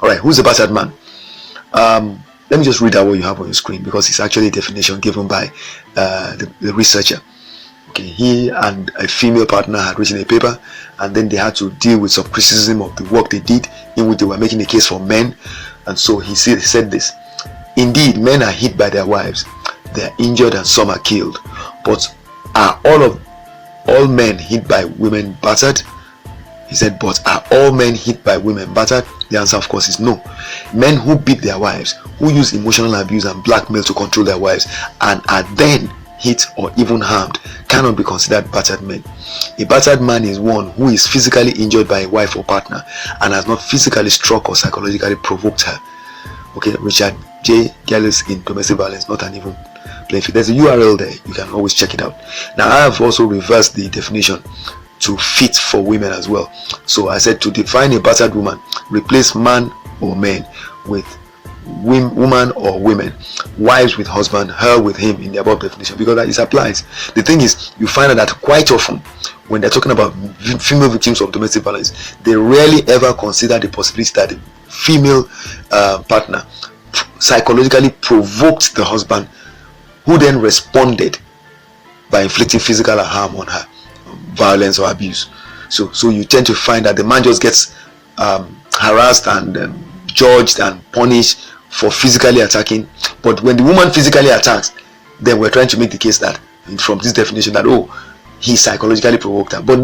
All right, who's a battered man? Let me just read out what you have on your screen, because it's actually a definition given by the researcher. Okay, he and a female partner had written a paper, and then they had to deal with some criticism of the work they did, in which they were making a case for men. And so he said this: indeed, men are hit by their wives, they are injured, and some are killed. But are all men hit by women battered? He said, but are all men hit by women battered? The answer, of course, is no. Men who beat their wives, who use emotional abuse and blackmail to control their wives, and are then hit or even harmed, cannot be considered battered men. A battered man is one who is physically injured by a wife or partner and has not physically struck or psychologically provoked her. Okay, Richard J. Gillis in Domestic Violence, not an even playing field. There's a URL there, you can always check it out. Now, I have also reversed the definition to fit for women as well. So I said, to define a battered woman, replace man or men with woman or women, wives with husband, her with him in the above definition, because that is applies. The thing is, you find out that quite often when they're talking about female victims of domestic violence, they rarely ever consider the possibility that the female partner psychologically provoked the husband, who then responded by inflicting physical harm on her, violence or abuse. So you tend to find that the man just gets harassed and judged and punished for physically attacking. But when the woman physically attacks, then we're trying to make the case that, from this definition, that, oh, he psychologically provoked her. But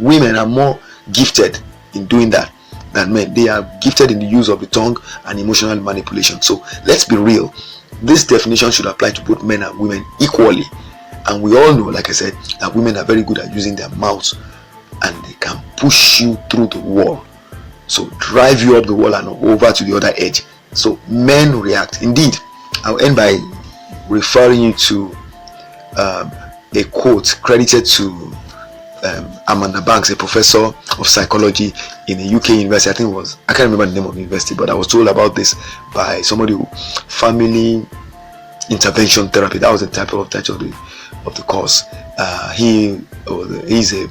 women are more gifted in doing that than men. They are gifted in the use of the tongue and emotional manipulation. So let's be real, this definition should apply to both men and women equally. And we all know, like I said, that women are very good at using their mouths, and they can push you through the wall, so drive you up the wall and over to the other edge. So men react. Indeed, I'll end by referring you to a quote credited to Amanda Banks, a professor of psychology in a UK university. I think it was, I can't remember the name of the university, but I was told about this by somebody who, family intervention therapy, that was the title of the course. He's a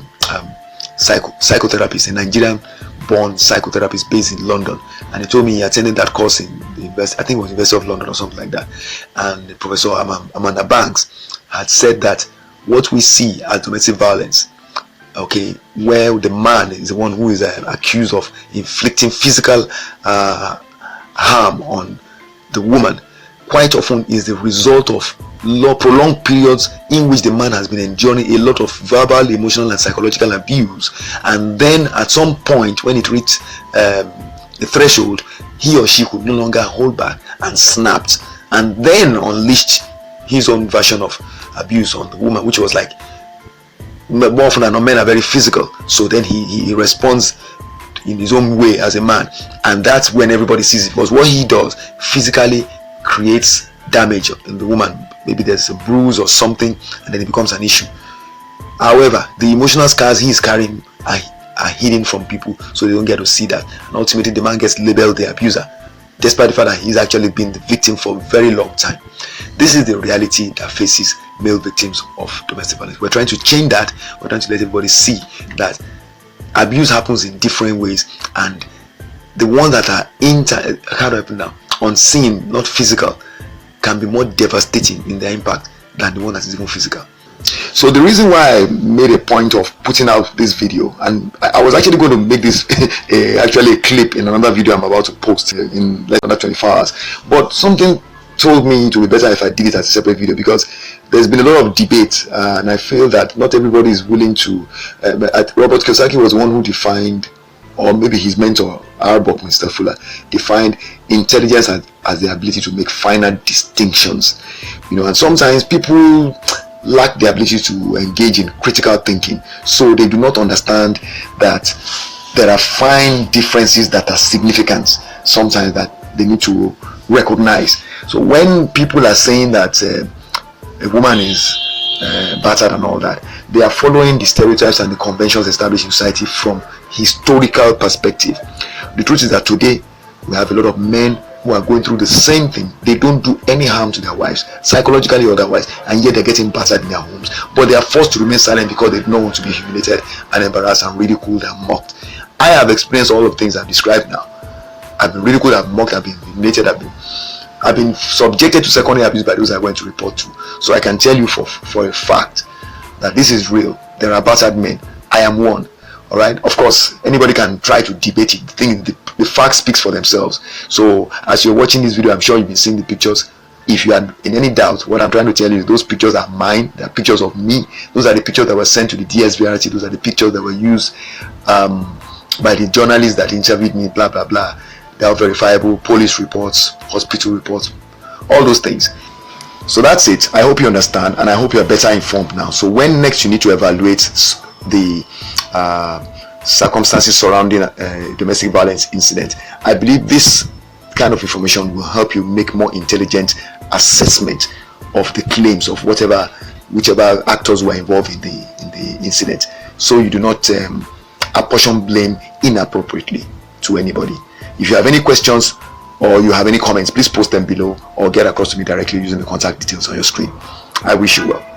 psychotherapist, a Nigerian born psychotherapist based in London, and he told me he attended that course in the university, I think it was University of London or something like that. And Professor Amanda Banks had said that what we see as domestic violence, okay, where the man is the one who is accused of inflicting physical harm on the woman, quite often is the result of prolonged periods in which the man has been enduring a lot of verbal, emotional, and psychological abuse, and then at some point when it reached a threshold, he or she could no longer hold back and snapped, and then unleashed his own version of abuse on the woman, which was like, more often than not, men are very physical, so then he responds in his own way as a man, and that's when everybody sees it, because what he does physically creates damage in the woman. Maybe there's a bruise or something, and then it becomes an issue. However, the emotional scars he is carrying are hidden from people, so they don't get to see that, and ultimately the man gets labeled the abuser, despite the fact that he's actually been the victim for a very long time. This is the reality that faces male victims of domestic violence. We're trying to change that. We're trying to let everybody see that abuse happens in different ways, and the ones that are unseen, not physical, can be more devastating in their impact than the one that is even physical. So the reason why I made a point of putting out this video, and I was actually going to make this actually a clip in another video I'm about to post in less than 24 hours, but something told me it would be better if I did it as a separate video, because there's been a lot of debate, and I feel that not everybody is willing to Robert Kiyosaki was the one who defined, or maybe his mentor Arbok, Mr. Fuller, defined intelligence as the ability to make finer distinctions, and sometimes people lack the ability to engage in critical thinking, so they do not understand that there are fine differences that are significant sometimes that they need to recognize. So when people are saying that a woman is battered and all that, they are following the stereotypes and the conventions established in society from historical perspective. The truth is that today we have a lot of men who are going through the same thing. They don't do any harm to their wives, psychologically or otherwise, and yet they're getting battered in their homes, but they are forced to remain silent because they don't want to be humiliated and embarrassed and ridiculed and mocked. I have experienced all of the things I've described now, I've been ridiculed, I've been mocked, I've been humiliated, I've been subjected to secondary abuse by those I went to report to. So I can tell you for a fact that this is real. There are battered men. I am one. All right. Of course, anybody can try to debate it. The fact speaks for themselves. So as you're watching this video, I'm sure you've been seeing the pictures. If you are in any doubt, what I'm trying to tell you is those pictures are mine. They're pictures of me. Those are the pictures that were sent to the DSVRT. Those are the pictures that were used by the journalists that interviewed me. Blah blah blah. They are verifiable. Police reports, hospital reports, all those things. So that's it. I hope you understand, and I hope you're better informed now. So when next you need to evaluate the circumstances surrounding a domestic violence incident, I believe this kind of information will help you make more intelligent assessment of the claims of whichever actors were involved in the incident, so you do not apportion blame inappropriately to anybody. If you have any questions or you have any comments, please post them below or get across to me directly using the contact details on your screen. I wish you well.